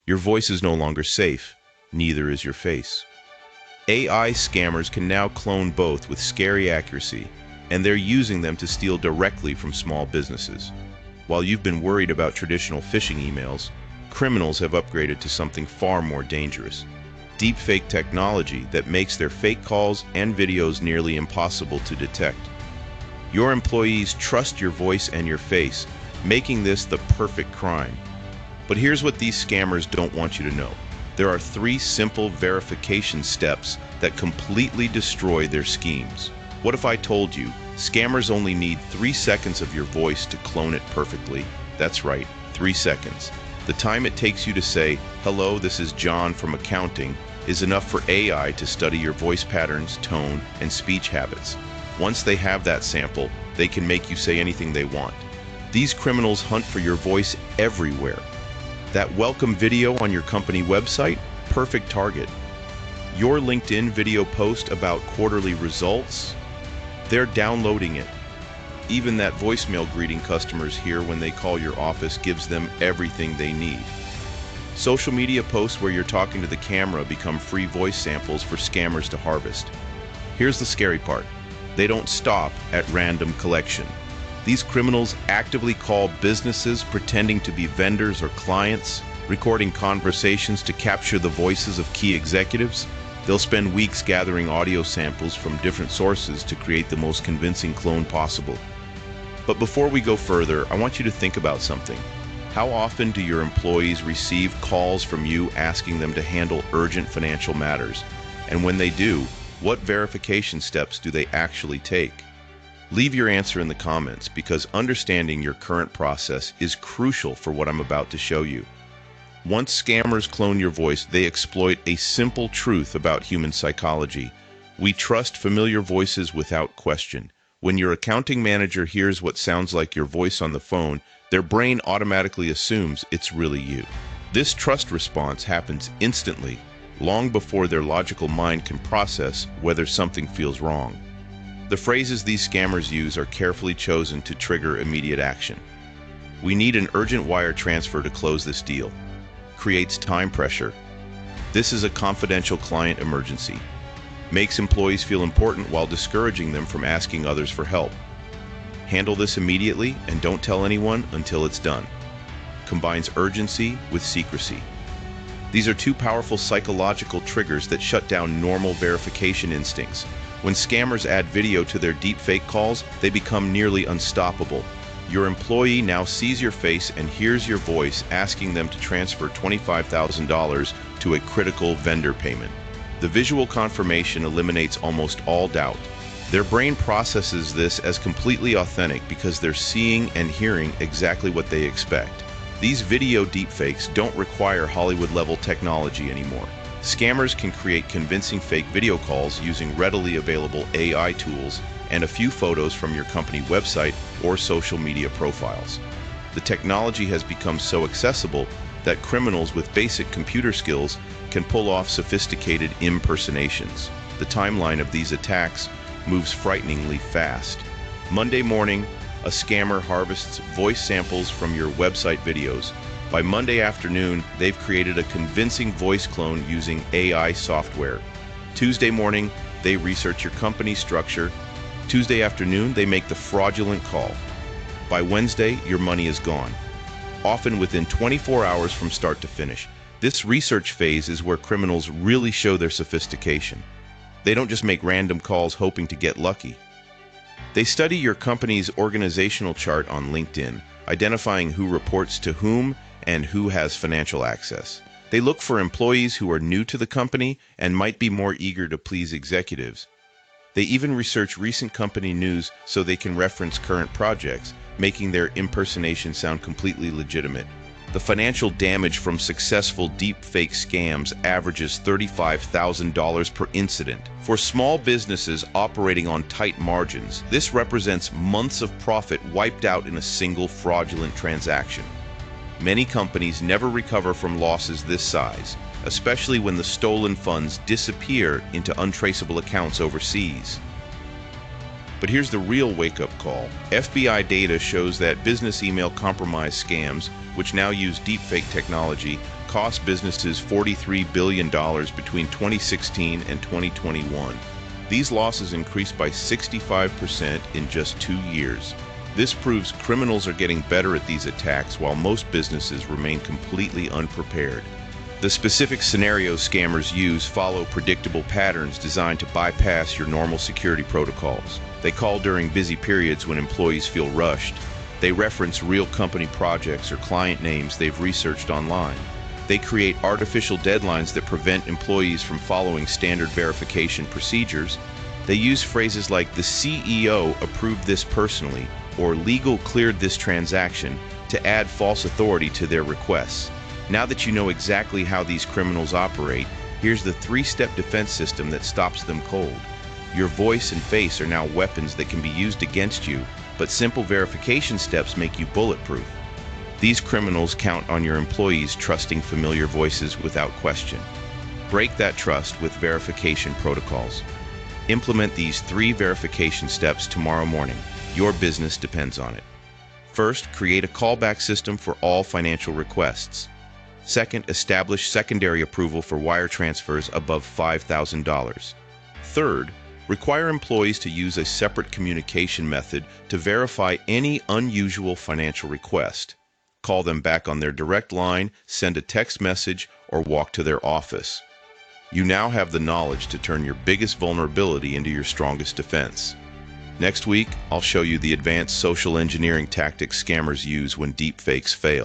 Your voice is no longer safe, neither is your face. AI scammers can now clone both with scary accuracy, and they're using them to steal directly from small businesses. While you've been worried about traditional phishing emails, criminals have upgraded to something far more dangerous: deepfake technology that makes their fake calls and videos nearly impossible to detect. Your employees trust your voice and your face, making this the perfect crime. But here's what these scammers don't want you to know. There are 3 simple verification steps that completely destroy their schemes. What if I told you scammers only need 3 seconds of your voice to clone it perfectly? That's right, 3 seconds. The time it takes you to say, "Hello, this is John from accounting," is enough for AI to study your voice patterns, tone, and speech habits. Once they have that sample, they can make you say anything they want. These criminals hunt for your voice everywhere. That welcome video on your company website? Perfect target. Your LinkedIn video post about quarterly results? They're downloading it. Even that voicemail greeting customers hear when they call your office gives them everything they need. Social media posts where you're talking to the camera become free voice samples for scammers to harvest. Here's the scary part. They don't stop at random collection. These criminals actively call businesses pretending to be vendors or clients, recording conversations to capture the voices of key executives. They'll spend weeks gathering audio samples from different sources to create the most convincing clone possible. But before we go further, I want you to think about something. How often do your employees receive calls from you asking them to handle urgent financial matters? And when they do, what verification steps do they actually take? Leave your answer in the comments, because understanding your current process is crucial for what I'm about to show you. Once scammers clone your voice, they exploit a simple truth about human psychology. We trust familiar voices without question. When your accounting manager hears what sounds like your voice on the phone, their brain automatically assumes it's really you. This trust response happens instantly, long before their logical mind can process whether something feels wrong. The phrases these scammers use are carefully chosen to trigger immediate action. "We need an urgent wire transfer to close this deal." Creates time pressure. "This is a confidential client emergency." Makes employees feel important while discouraging them from asking others for help. "Handle this immediately and don't tell anyone until it's done." Combines urgency with secrecy. These are 2 powerful psychological triggers that shut down normal verification instincts. When scammers add video to their deepfake calls, they become nearly unstoppable. Your employee now sees your face and hears your voice asking them to transfer $25,000 to a critical vendor payment. The visual confirmation eliminates almost all doubt. Their brain processes this as completely authentic because they're seeing and hearing exactly what they expect. These video deepfakes don't require Hollywood-level technology anymore. Scammers can create convincing fake video calls using readily available AI tools and a few photos from your company website or social media profiles. The technology has become so accessible that criminals with basic computer skills can pull off sophisticated impersonations. The timeline of these attacks moves frighteningly fast. Monday morning, a scammer harvests voice samples from your website videos. By Monday afternoon, they've created a convincing voice clone using AI software. Tuesday morning, they research your company structure. Tuesday afternoon, they make the fraudulent call. By Wednesday, your money is gone, often within 24 hours from start to finish. This research phase is where criminals really show their sophistication. They don't just make random calls hoping to get lucky. They study your company's organizational chart on LinkedIn, identifying who reports to whom and who has financial access. They look for employees who are new to the company and might be more eager to please executives. They even research recent company news so they can reference current projects, making their impersonation sound completely legitimate. The financial damage from successful deepfake scams averages $35,000 per incident. For small businesses operating on tight margins, this represents months of profit wiped out in a single fraudulent transaction. Many companies never recover from losses this size, especially when the stolen funds disappear into untraceable accounts overseas. But here's the real wake-up call. FBI data shows that business email compromise scams, which now use deepfake technology, cost businesses $43 billion between 2016 and 2021. These losses increased by 65% in just 2 years. This proves criminals are getting better at these attacks while most businesses remain completely unprepared. The specific scenarios scammers use follow predictable patterns designed to bypass your normal security protocols. They call during busy periods when employees feel rushed. They reference real company projects or client names they've researched online. They create artificial deadlines that prevent employees from following standard verification procedures. They use phrases like "the CEO approved this personally" or "legal cleared this transaction" to add false authority to their requests. Now that you know exactly how these criminals operate, here's the 3-step defense system that stops them cold. Your voice and face are now weapons that can be used against you, but simple verification steps make you bulletproof. These criminals count on your employees trusting familiar voices without question. Break that trust with verification protocols. Implement these 3 verification steps tomorrow morning. Your business depends on it. First, create a callback system for all financial requests. Second, establish secondary approval for wire transfers above $5,000. Third, require employees to use a separate communication method to verify any unusual financial request. Call them back on their direct line, send a text message, or walk to their office. You now have the knowledge to turn your biggest vulnerability into your strongest defense. Next week, I'll show you the advanced social engineering tactics scammers use when deepfakes fail.